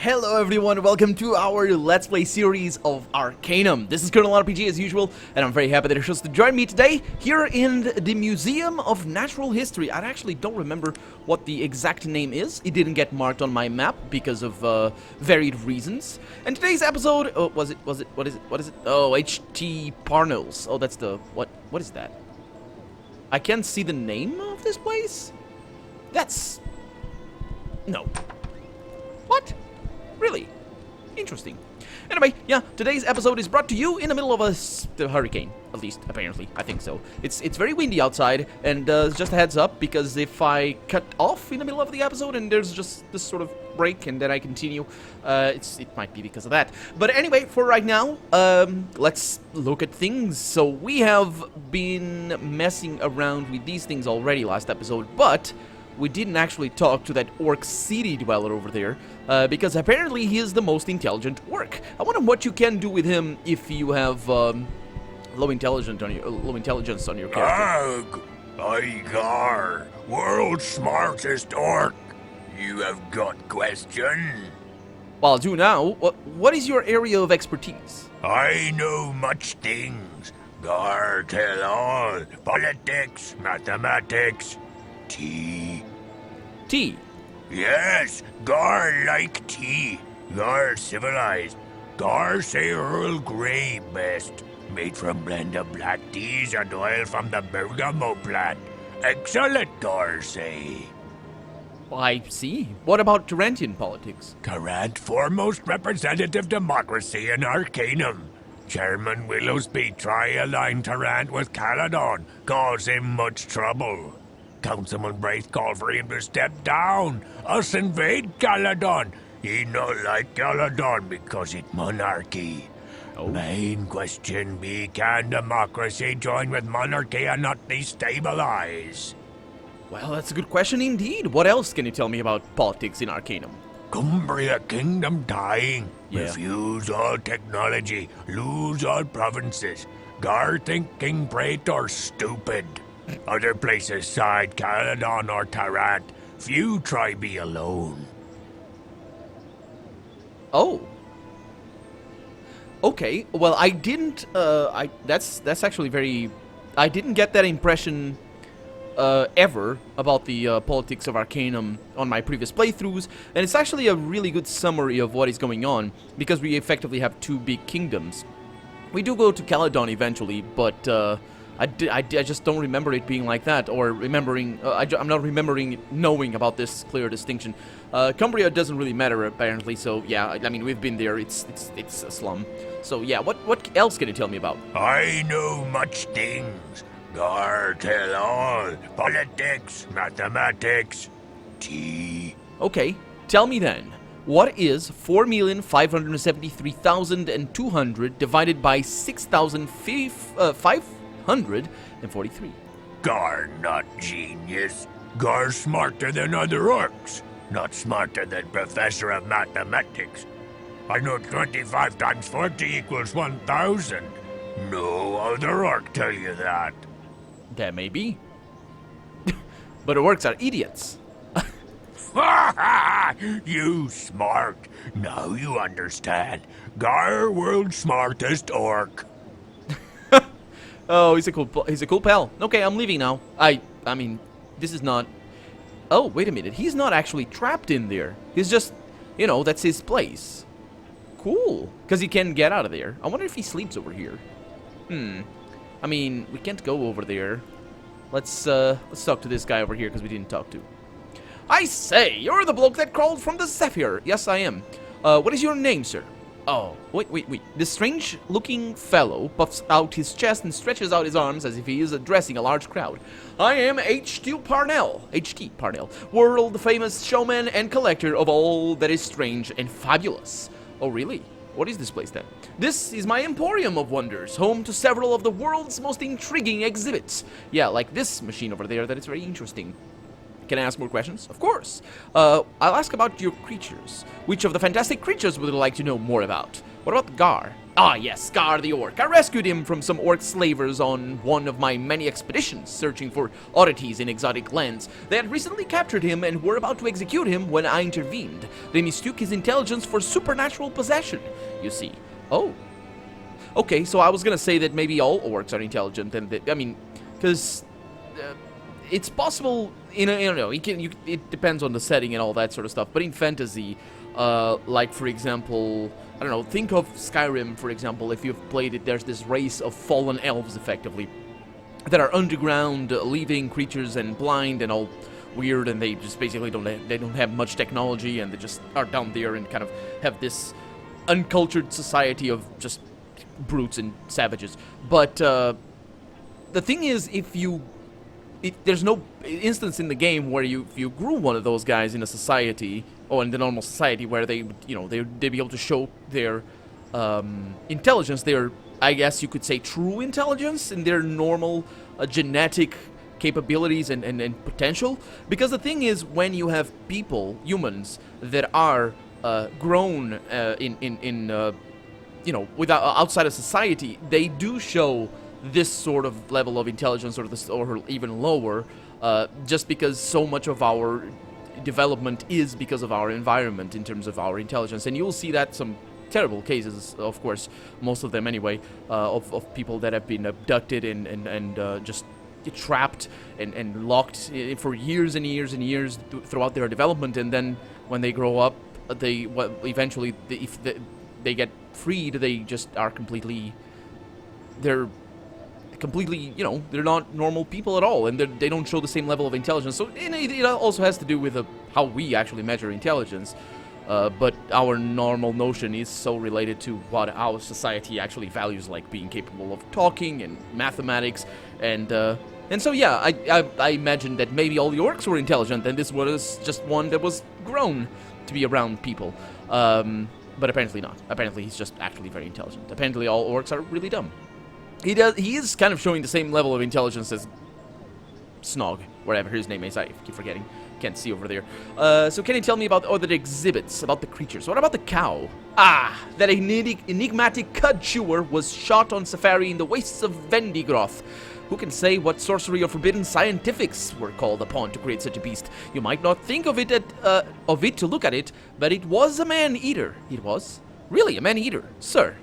Hello everyone, welcome to our Let's Play series of Arcanum. This is Colonel RPG as usual, and I'm very happy that you're chose to join me today here in the Museum of Natural History. I actually don't remember what the exact name is. It didn't get marked on my map because of varied reasons. And today's episode, what is it? Oh, HT Parnell's. Oh, that's the, what is that? I can't see the name of this place? That's, no. What? Really? Interesting. Anyway, yeah, today's episode is brought to you in the middle of a hurricane, at least, apparently. I think so. It's very windy outside, and just a heads up, because if I cut off in the middle of the episode and there's just this sort of break and then I continue, it might be because of that. But anyway, for right now, let's look at things. So we have been messing around with these things already last episode, but we didn't actually talk to that orc city dweller over there, because apparently he is the most intelligent orc. I wonder what you can do with him if you have low intelligence on your character. I Gar, world's smartest orc. You have got question? Well, I'll do now. What is your area of expertise? I know much things. Gar tell all. Politics, mathematics, tea. Tea? Yes, Gar like tea. Gar civilized. Gar say Earl Grey best. Made from blend of black teas and oil from the bergamot plant. Excellent, Gar say. I see. What about Tarantian politics? Tarant foremost representative democracy in Arcanum. Chairman Willowsby try align Tarant with Caledon, cause him much trouble. Councilman Braith call for him to step down. Us invade Caledon. He not like Caledon because it monarchy. Oh. Main question be, can democracy join with monarchy and not destabilize? Well, that's a good question indeed. What else can you tell me about politics in Arcanum? Cumbria Kingdom dying. Yeah. Refuse all technology. Lose all provinces. Gar think King Praetor stupid. Other places side Caledon or Tarant. Few try be alone. Oh. Okay. Well, I didn't. That's actually very. I didn't get that impression ever about the politics of Arcanum on my previous playthroughs, and it's actually a really good summary of what is going on because we effectively have two big kingdoms. We do go to Caledon eventually, but I just don't remember it being like that, or remembering. I'm not remembering knowing about this clear distinction. Cumbria doesn't really matter apparently, so yeah. I mean, we've been there. It's a slum. So yeah. What else can you tell me about? I know much things. Gar tell all. Politics, mathematics, tea. Okay, tell me then. What is 4,573,200 divided by 6,543? Gar not genius. Gar smarter than other orcs. Not smarter than professor of mathematics. I know 25 times 40 equals 1,000. No other orc tell you that. That may be. But orcs are idiots. You smart. Now you understand. Gar world's smartest orc. Oh, he's a cool pal. Okay, I'm leaving now. I mean, this is not. Oh, wait a minute. He's not actually trapped in there. He's just, that's his place. Cool. Because he can get out of there. I wonder if he sleeps over here. I mean, we can't go over there. Let's talk to this guy over here because we didn't talk to. I say, you're the bloke that crawled from the Zephyr. Yes, I am. What is your name, sir? Oh, wait. This strange-looking fellow puffs out his chest and stretches out his arms as if he is addressing a large crowd. I am HT Parnell, world-famous showman and collector of all that is strange and fabulous. Oh, really? What is this place, then? This is my Emporium of Wonders, home to several of the world's most intriguing exhibits. Yeah, like this machine over there that is very interesting. Can I ask more questions? Of course. I'll ask about your creatures. Which of the fantastic creatures would you like to know more about? What about Gar? Ah, yes, Gar the orc. I rescued him from some orc slavers on one of my many expeditions, searching for oddities in exotic lands. They had recently captured him and were about to execute him when I intervened. They mistook his intelligence for supernatural possession, you see. Oh. Okay, so I was gonna say that maybe all orcs are intelligent, and that, I mean, because it's possible, you know, it depends on the setting and all that sort of stuff, but in fantasy, like, for example, I don't know, think of Skyrim, for example. If you've played it, there's this race of fallen elves, effectively, that are underground, living creatures and blind and all weird, and they just basically don't have much technology, and they just are down there and kind of have this uncultured society of just brutes and savages. But the thing is, there's no instance in the game where if you grew one of those guys in a society, or in the normal society, where they'd be able to show their intelligence, their, I guess you could say, true intelligence, and their normal genetic capabilities and potential. Because the thing is, when you have people, humans, that are grown without outside of society, they do show this sort of level of intelligence, or even lower, just because so much of our development is because of our environment in terms of our intelligence. And you'll see that some terrible cases, of course, most of them anyway, of people that have been abducted and just trapped and locked for years and years and years throughout their development, and then when they grow up, eventually, if they get freed, they just are they're completely, they're not normal people at all, and they don't show the same level of intelligence. So it also has to do with how we actually measure intelligence, but our normal notion is so related to what our society actually values, like being capable of talking and mathematics, and so yeah, I imagine that maybe all the orcs were intelligent, and this was just one that was grown to be around people, but apparently not. Apparently he's just actually very intelligent. Apparently all orcs are really dumb. He is kind of showing the same level of intelligence as Snog, whatever his name is. I keep forgetting. Can't see over there. So can you tell me about other exhibits, about the creatures? What about the cow? Ah, that enigmatic cud chewer was shot on safari in the wastes of Vendigroth. Who can say what sorcery or forbidden scientifics were called upon to create such a beast? You might not think of it to look at it, but it was a man-eater. It was. Really, a man-eater, sir.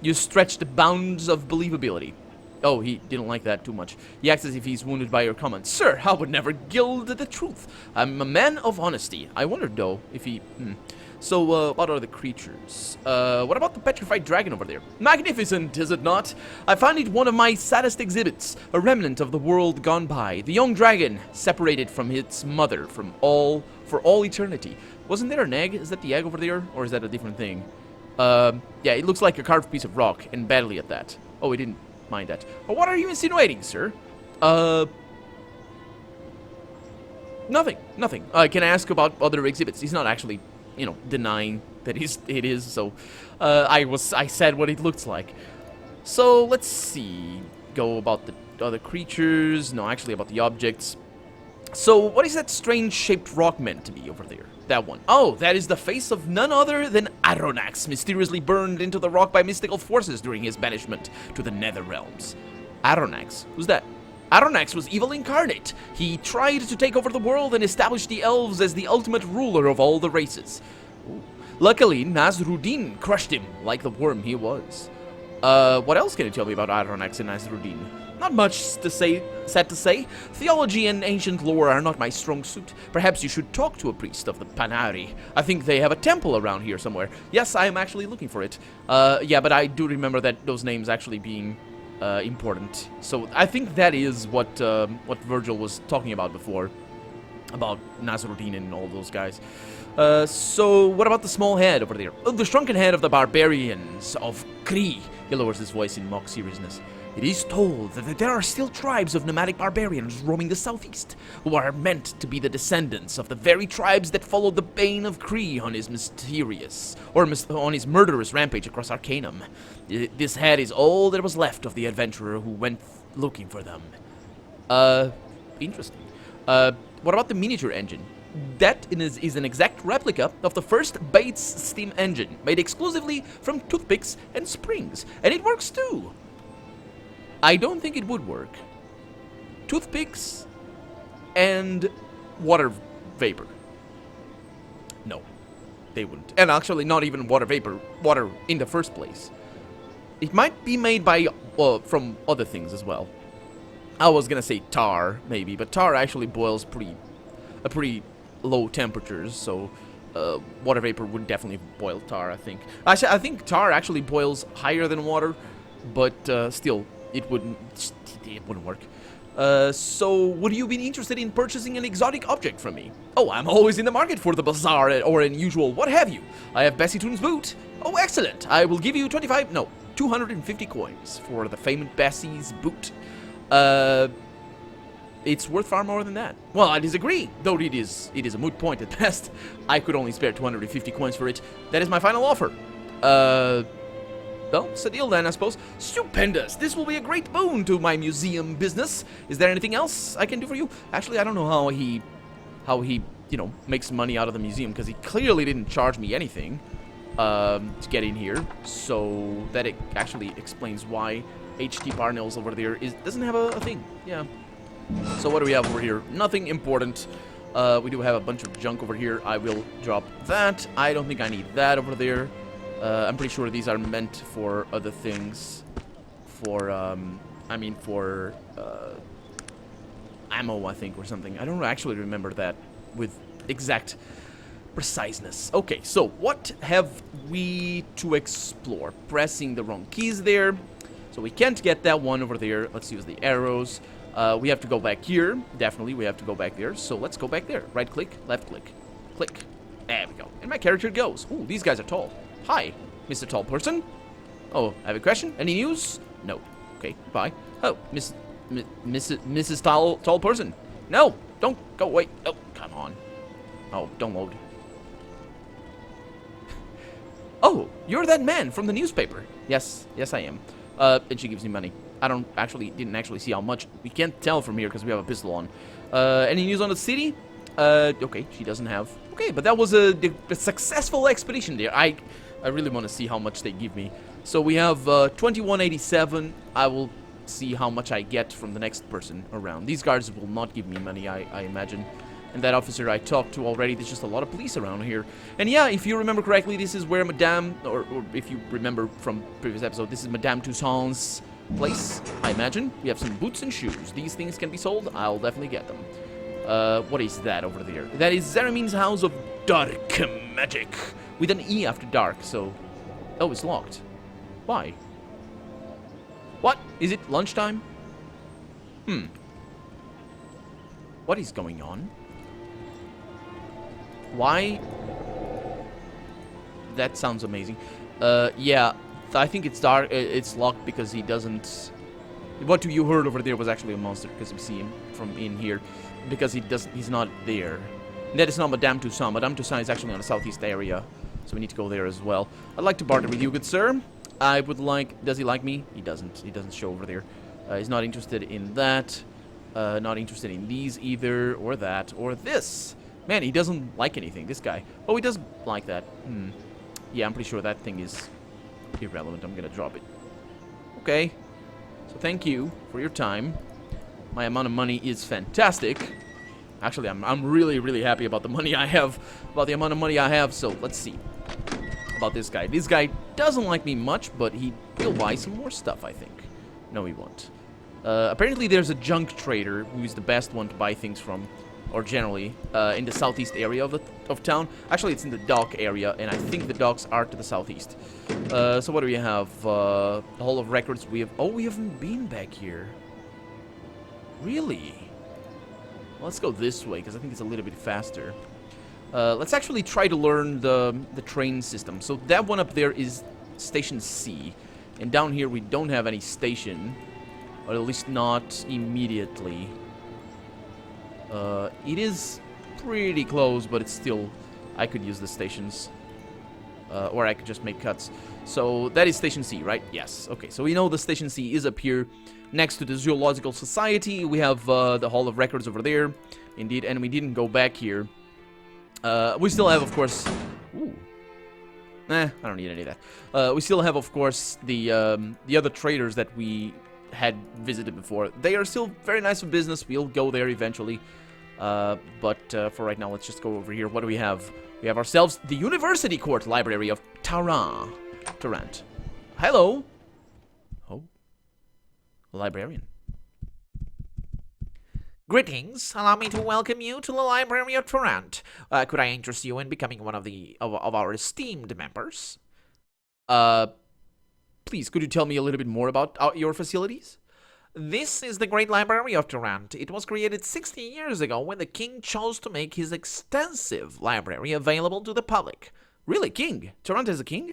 You stretch the bounds of believability. Oh, he didn't like that too much. He acts as if he's wounded by your comments. Sir, I would never gild the truth. I'm a man of honesty. I wondered, though, if he... So, what are the creatures? What about the petrified dragon over there? Magnificent, is it not? I find it one of my saddest exhibits. A remnant of the world gone by. The young dragon, separated from its mother for all eternity. Wasn't there an egg? Is that the egg over there? Or is that a different thing? Yeah, it looks like a carved piece of rock, and badly at that. Oh, he didn't mind that. But what are you insinuating, sir? Nothing. Can I ask about other exhibits? He's not actually, denying that it is, so, I said what it looks like. So, let's see. Go about the other creatures. No, actually about the objects. So, what is that strange-shaped rock meant to be over there? That one. Oh, that is the face of none other than Aronax, mysteriously burned into the rock by mystical forces during his banishment to the nether realms. Aronax? Who's that? Aronax was evil incarnate. He tried to take over the world and establish the elves as the ultimate ruler of all the races. Ooh. Luckily, Nasruddin crushed him like the worm he was. What else can you tell me about Aronax and Nasruddin? Not much sad to say. Theology and ancient lore are not my strong suit. Perhaps you should talk to a priest of the Panari. I think they have a temple around here somewhere. Yes, I am actually looking for it. Yeah, but I do remember that those names actually being important. So I think that is what Virgil was talking about before, about Nasruddin and all those guys. So what about the small head over there? Oh, the shrunken head of the barbarians of Kree. He lowers his voice in mock seriousness. It is told that there are still tribes of nomadic barbarians roaming the southeast, who are meant to be the descendants of the very tribes that followed the Bane of Kree on his on his murderous rampage across Arcanum. This head is all that was left of the adventurer who went looking for them. Interesting. What about the miniature engine? that is an exact replica of the first Bates steam engine, made exclusively from toothpicks and springs. And it works too. I don't think it would work. Toothpicks and water vapor. No, they wouldn't. And actually not even water vapor, water in the first place. It might be made by from other things as well. I was gonna say tar, maybe, but tar actually boils pretty low temperatures, so water vapor would definitely boil tar, I think. Actually, I think tar actually boils higher than water, but still, it wouldn't work. So, would you be interested in purchasing an exotic object from me? Oh, I'm always in the market for the bizarre or unusual what have you. I have Bessie Toon's boot. Oh, excellent. I will give you 250 coins for the famed Bessie's boot. It's worth far more than that. Well, I disagree, though it is a moot point at best. I could only spare 250 coins for it. That is my final offer. Well, it's a deal then, I suppose. Stupendous! This will be a great boon to my museum business. Is there anything else I can do for you? Actually, I don't know how he, you know, makes money out of the museum, because he clearly didn't charge me anything to get in here. So that it actually explains why HT Parnell's over there doesn't have a thing. Yeah. So what do we have over here? Nothing important. We do have a bunch of junk over here. I will drop that. I don't think I need that over there. I'm pretty sure these are meant for other things. For, for ammo, I think, or something. I don't actually remember that with exact preciseness. Okay, so what have we to explore? Pressing the wrong keys there. So we can't get that one over there. Let's use the arrows. We have to go back here. Definitely, we have to go back there. So let's go back there. Right click, left click, click. There we go. And my character goes. Ooh, these guys are tall. Hi, Mr. Tall Person. Oh, I have a question. Any news? No. Okay, bye. Oh, Mrs. Tall Person. No, don't go away. Oh, come on. Oh, don't load. Oh, you're that man from the newspaper. Yes, I am. And she gives me money. I didn't actually see how much. We can't tell from here because we have a pistol on. Any news on the city? Okay, she doesn't have. Okay, but that was a successful expedition there. I really want to see how much they give me. So we have 2187. I will see how much I get from the next person around. These guards will not give me money, I imagine. And that officer I talked to already, there's just a lot of police around here. And yeah, if you remember correctly, this is where Madame, or if you remember from previous episode, this is Madame Toussaint's place, I imagine. We have some boots and shoes. These things can be sold. I'll definitely get them. What is that over there? That is Zeramin's House of Dark Magic, with an E after dark, so... Oh, it's locked. Why? What? Is it lunchtime? What is going on? Why? That sounds amazing. Yeah, I think it's dark. It's locked because he doesn't... What you heard over there was actually a monster, because we see him from in here. Because he's not there. And that is not Madame Toussaint. Madame Toussaint is actually on the southeast area. So we need to go there as well. I'd like to barter with you, good sir. I would like... Does he like me? He doesn't. He doesn't show over there. He's not interested in that. Not interested in these either. Or that. Or this. Man, he doesn't like anything, this guy. Oh, he does like that. Yeah, I'm pretty sure that thing is irrelevant. I'm gonna drop it. Okay. So thank you for your time. My amount of money is fantastic. Actually, I'm really, really happy about the money I have. About the amount of money I have. So, let's see. About this guy. This guy doesn't like me much, but he'll buy some more stuff, I think. No, he won't. Apparently, there's a junk trader who is the best one to buy things from. Or generally, in the southeast area of town. Actually, it's in the dock area, and I think the docks are to the southeast. So what do we have? The Hall of Records. We haven't been back here. Really? Well, let's go this way, because I think it's a little bit faster. Let's actually try to learn the train system. So that one up there is Station C. And down here, we don't have any station. Or at least not immediately. It is pretty close, but it's still... I could use the stations. Or I could just make cuts. So, that is Station C, right? Yes. Okay, so we know the Station C is up here. Next to the Zoological Society, we have the Hall of Records over there. Indeed, and we didn't go back here. We still have, of course... Ooh. I don't need any of that. We still have, of course, the other traders that we had visited before. They are still very nice for business. We'll go there eventually. But for right now, let's just go over here. What do we have? We have ourselves the University Court Library of Tarrant. Hello. Oh. Librarian. Greetings. Allow me to welcome you to the Library of Tarrant. Could I interest you in becoming one of our esteemed members? Please, could you tell me a little bit more about your facilities? This is the Great Library of Tarrant. It was created 60 years ago when the king chose to make his extensive library available to the public. Really, king? Tarrant has a king?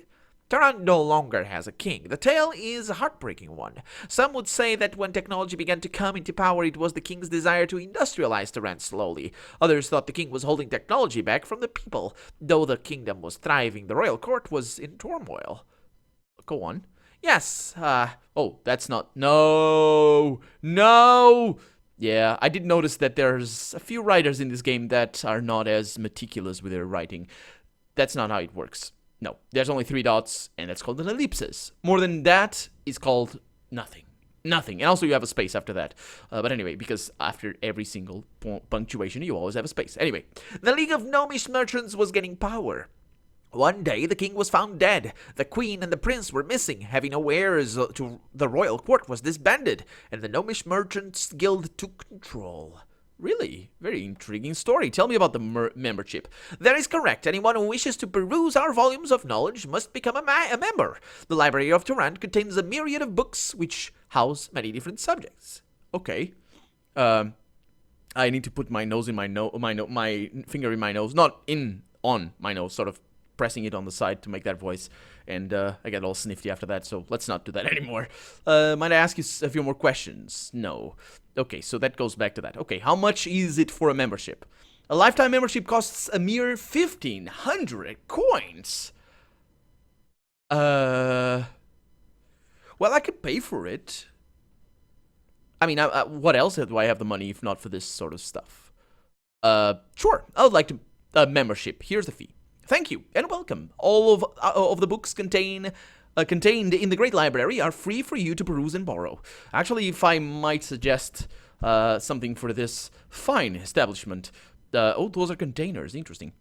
Tarrant no longer has a king. The tale is a heartbreaking one. Some would say that when technology began to come into power, it was the king's desire to industrialize Tarrant slowly. Others thought the king was holding technology back from the people. Though the kingdom was thriving, the royal court was in turmoil. Go on. Yes, Oh, that's not... No! No! Yeah, I did notice that there's a few writers in this game that are not as meticulous with their writing. That's not how it works. No, there's only 3 dots, and that's called an ellipsis. More than that is called nothing. Nothing. And also you have a space after that. But anyway, because after every single punctuation, you always have a space. Anyway, the League of Gnomish Merchants was getting power. One day, the king was found dead. The queen and the prince were missing. Having no heirs to the royal court was disbanded, and the Gnomish Merchants Guild took control. Really? Very intriguing story. Tell me about the membership. That is correct. Anyone who wishes to peruse our volumes of knowledge must become a member. The Library of Tarrant contains a myriad of books which house many different subjects. Okay. I need to put my nose in my finger in my nose, not on my nose, sort of pressing it on the side to make that voice, and I get all snifty after that, so let's not do that anymore. Might I ask you a few more questions? No. Okay, so that goes back to that. Okay, how much is it for a membership? A lifetime membership costs a mere 1,500 coins. Well, I could pay for it. I mean, what else do I have the money if not for this sort of stuff? Sure, I would like to membership. Here's the fee. Thank you, and welcome. All of the books contained in the Great Library are free for you to peruse and borrow. Actually, if I might suggest something for this fine establishment. Oh, those are containers. Interesting.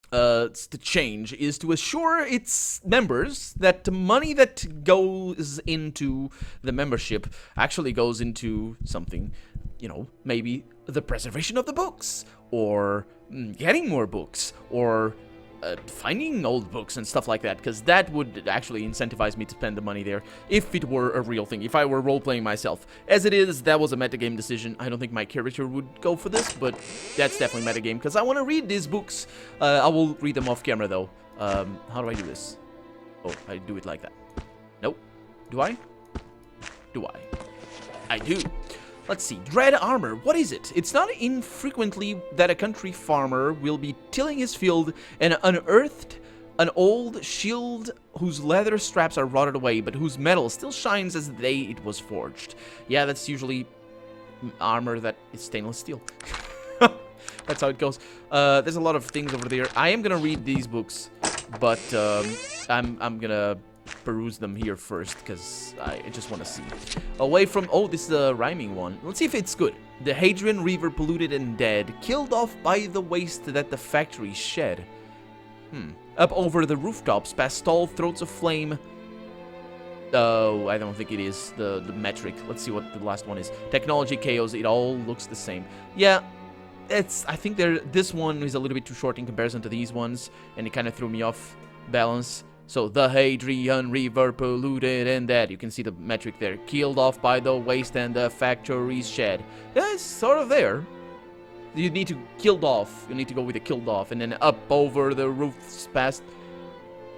The change is to assure its members that the money that goes into the membership actually goes into something, you know, maybe the preservation of the books, or getting more books, or finding old books and stuff like that, because that would actually incentivize me to spend the money there if it were a real thing, if I were role-playing myself. As it is, that was a metagame decision. I don't think my character would go for this, but that's definitely metagame, because I want to read these books. I will read them off camera, though. How do I do this? Oh, I do it like that. Nope. Do I? Do I? I do. Let's see, dread armor, what is it? It's not infrequently that a country farmer will be tilling his field and unearthed an old shield whose leather straps are rotted away, but whose metal still shines as the day it was forged. Yeah, that's usually armor that is stainless steel. That's how it goes. There's a lot of things over there. I am gonna read these books, but I'm gonna peruse them here first, because I just want to see. Away from... Oh, this is a rhyming one. Let's see if it's good. The Hadrian River polluted and dead, killed off by the waste that the factories shed. Up over the rooftops, past tall throats of flame. Oh, I don't think it is the metric. Let's see what the last one is. Technology chaos, it all looks the same. Yeah, I think this one is a little bit too short in comparison to these ones, and it kind of threw me off balance. So, the Hadrian River polluted and dead. You can see the metric there. Killed off by the waste and the factories shed. Yeah, it's sort of there. You need to killed off. You need to go with the killed off. And then up over the roofs past...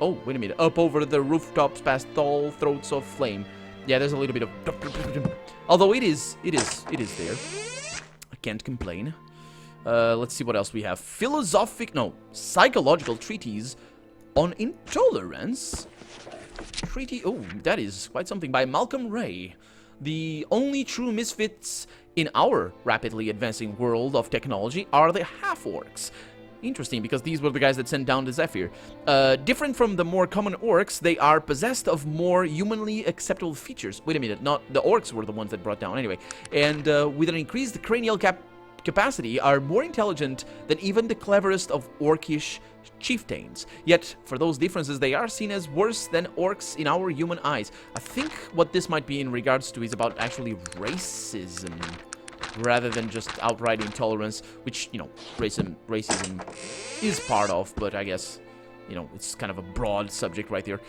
Oh, wait a minute. Up over the rooftops past tall throats of flame. Yeah, there's a little bit of... Although it is there. I can't complain. Let's see what else we have. Psychological treatise on intolerance. Oh, that is quite something, by Malcolm Ray. The only true misfits in our rapidly advancing world of technology are the half-orcs. Interesting, because these were the guys that sent down the Zephyr. Different from the more common orcs, they are possessed of more humanly acceptable features. Wait a minute, not the orcs were the ones that brought down anyway. And with an increased cranial capacity, are more intelligent than even the cleverest of orcish chieftains. Yet, for those differences, they are seen as worse than orcs in our human eyes. I think what this might be in regards to is about actually racism, rather than just outright intolerance, which, you know, racism is part of, but I guess, you know, it's kind of a broad subject right there.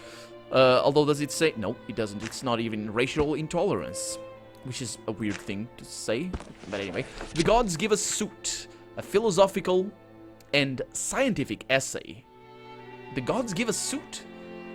Although, does it say? No, it doesn't. It's not even racial intolerance, which is a weird thing to say. But anyway, the gods give us suit, a philosophical and scientific essay. The gods give us suit?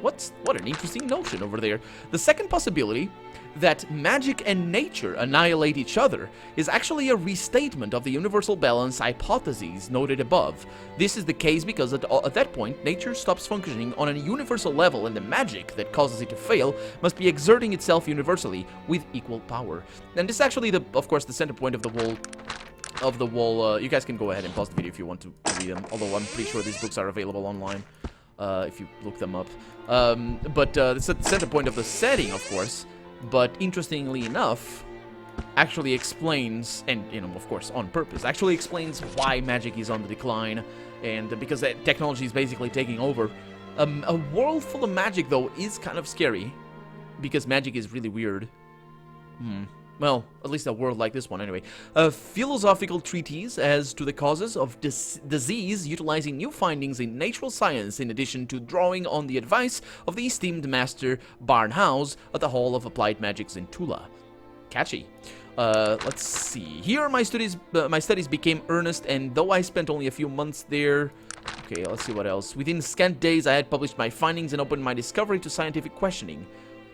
What an interesting notion over there. The second possibility, that magic and nature annihilate each other, is actually a restatement of the universal balance hypotheses noted above. This is the case because at that point, nature stops functioning on a universal level, and the magic that causes it to fail must be exerting itself universally with equal power. And this is actually, of course, the center point of the wall. You guys can go ahead and pause the video if you want to read them, although I'm pretty sure these books are available online if you look them up. But it's the center point of the setting, of course. But interestingly enough, actually explains, and, you know, of course, on purpose, actually explains why magic is on the decline, and because that technology is basically taking over. A world full of magic, though, is kind of scary, because magic is really weird. Well, at least a world like this one, anyway. A philosophical treatise as to the causes of disease, utilizing new findings in natural science, in addition to drawing on the advice of the esteemed master Parnell at the Hall of Applied Magics in Tula. Catchy. Let's see. Here, my studies became earnest, and though I spent only a few months there... Okay, let's see what else. Within scant days, I had published my findings and opened my discovery to scientific questioning.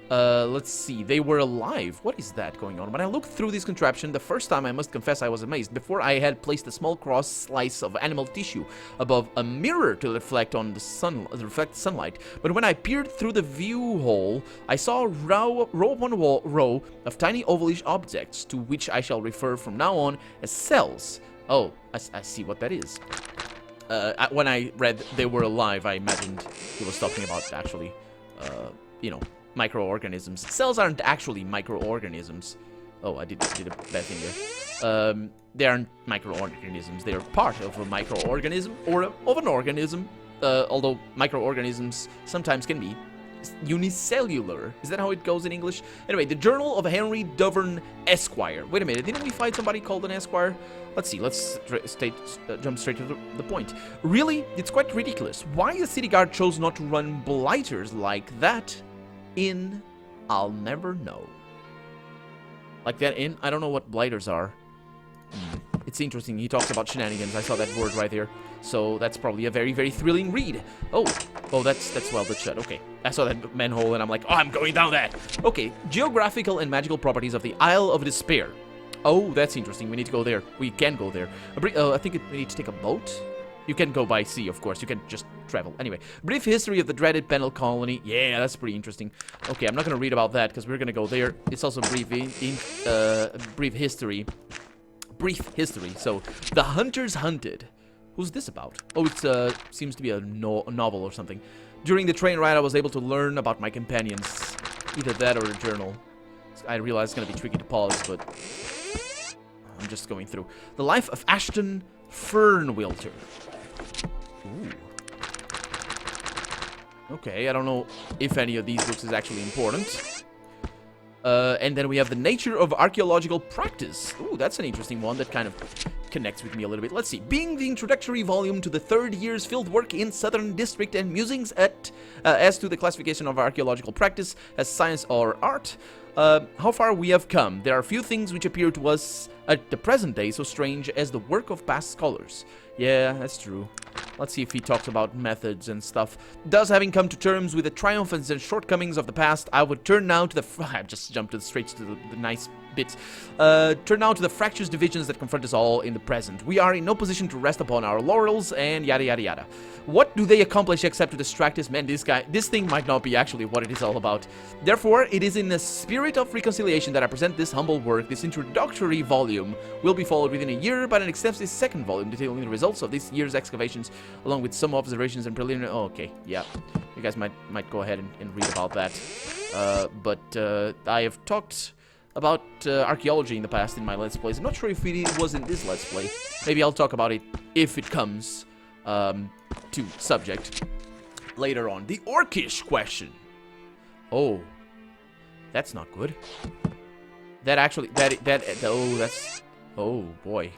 Let's see, they were alive. What is that going on? When I looked through this contraption, the first time, I must confess, I was amazed. Before, I had placed a small cross slice of animal tissue above a mirror to reflect on the sunlight. But when I peered through the view hole, I saw row upon row of tiny ovalish objects, to which I shall refer from now on as cells. Oh, I see what that is. When I read they were alive, I imagined he was talking about actually, you know, microorganisms. Cells aren't actually microorganisms. Oh, I did a bad thing there. They aren't microorganisms. They are part of a microorganism or of an organism. Although microorganisms sometimes can be unicellular. Is that how it goes in English? Anyway, the Journal of Henry Dovern Esquire. Wait a minute, didn't we find somebody called an Esquire? Let's see, let's jump straight to the point. Really, it's quite ridiculous. Why the city guard chose not to run blighters like that in, I'll never know. Like that in? I don't know what blighters are. It's interesting, he talks about shenanigans. I saw that word right there. So that's probably a very, very thrilling read. Oh, that's welded shut. Okay, I saw that manhole and I'm like, oh, I'm going down that. Okay, geographical and magical properties of the Isle of Despair. Oh, that's interesting. We need to go there. We can go there. I think we need to take a boat. You can go by sea, of course. You can just travel. Anyway, brief history of the dreaded Parnell colony. Yeah, that's pretty interesting. Okay, I'm not going to read about that because we're going to go there. It's also brief history. Brief history. So, the Hunters Hunted. Who's this about? Oh, it seems to be a novel or something. During the train ride, I was able to learn about my companions. Either that or a journal. I realize it's going to be tricky to pause, but I'm just going through. The Life of Ashton Fernwilter. Ooh. Okay, I don't know if any of these books is actually important. And then we have The Nature of Archaeological Practice. Ooh, that's an interesting one that kind of connects with me a little bit. Let's see. Being the introductory volume to the third year's fieldwork in Southern District and musings as to the classification of archaeological practice as science or art, how far we have come. There are few things which appear to us at the present day so strange as the work of past scholars. Yeah, that's true. Let's see if he talks about methods and stuff. Thus, having come to terms with the triumphs and shortcomings of the past, I would turn now to the... I just jumped straight to the nice bits. Turn now to the fractious divisions that confront us all in the present. We are in no position to rest upon our laurels, and yada yada yada. What do they accomplish except to distract us? Man, this thing might not be actually what it is all about. Therefore, it is in the spirit of reconciliation that I present this humble work. This introductory volume will be followed within a year by an extensive second volume detailing the results of this year's excavations, along with some observations and preliminary... Oh, okay, yeah. You guys might go ahead and read about that. But I have talked about archaeology in the past in my Let's Plays. I'm not sure if it was in this Let's Play. Maybe I'll talk about it if it comes to subject later on. The Orcish question. Oh, that's not good. That actually, oh boy.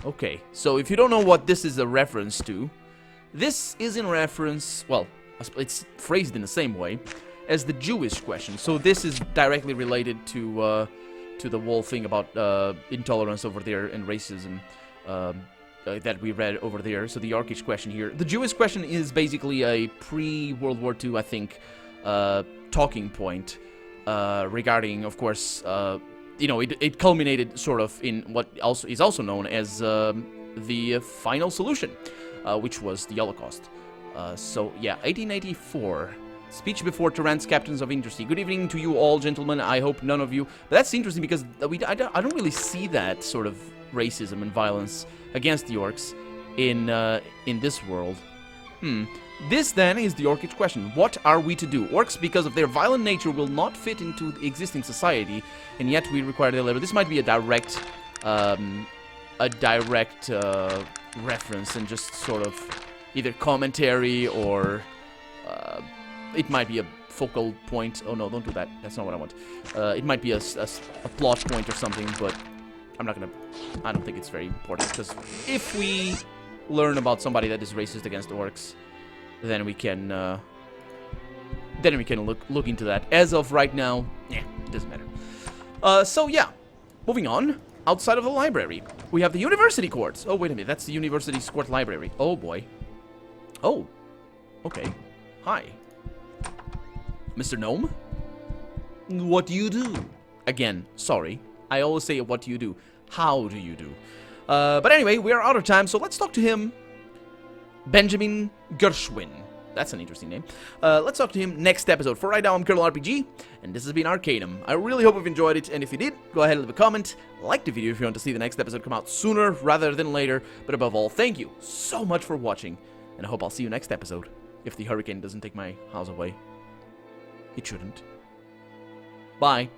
Okay, so if you don't know what this is a reference to, this is in reference, well, it's phrased in the same way as the Jewish question. So this is directly related to the whole thing about intolerance over there and racism that we read over there. So the Orcish question here. The Jewish question is basically a pre-World War II, I think, talking point regarding, of course, you know, it culminated sort of in what is also known as the final solution, which was the Holocaust. So yeah, 1884. Speech before Terran's captains of industry. Good evening to you all, gentlemen. I hope none of you... But that's interesting because I don't really see that sort of racism and violence against the orcs in this world. This, then, is the Orcish question. What are we to do? Orcs, because of their violent nature, will not fit into the existing society, and yet we require their labor. This might be a direct reference and just sort of either commentary or... it might be a focal point. Oh no, don't do that. That's not what I want. It might be a plot point or something, but I don't think it's very important, because if we learn about somebody that is racist against orcs, then we can look into that. As of right now, yeah, it doesn't matter. So yeah, moving on. Outside of the library, we have the University Courts. Oh, wait a minute, that's the University's Court Library. Oh boy. Oh, okay. Hi. Mr. Gnome? What do you do? Again, sorry. I always say, what do you do? How do you do? But anyway, we are out of time, so let's talk to him. Benjamin Gershwin. That's an interesting name. Let's talk to him next episode. For right now, I'm Colonel RPG, and this has been Arcanum. I really hope you've enjoyed it, and if you did, go ahead and leave a comment. Like the video if you want to see the next episode come out sooner rather than later. But above all, thank you so much for watching, and I hope I'll see you next episode. If the hurricane doesn't take my house away. It shouldn't. Bye.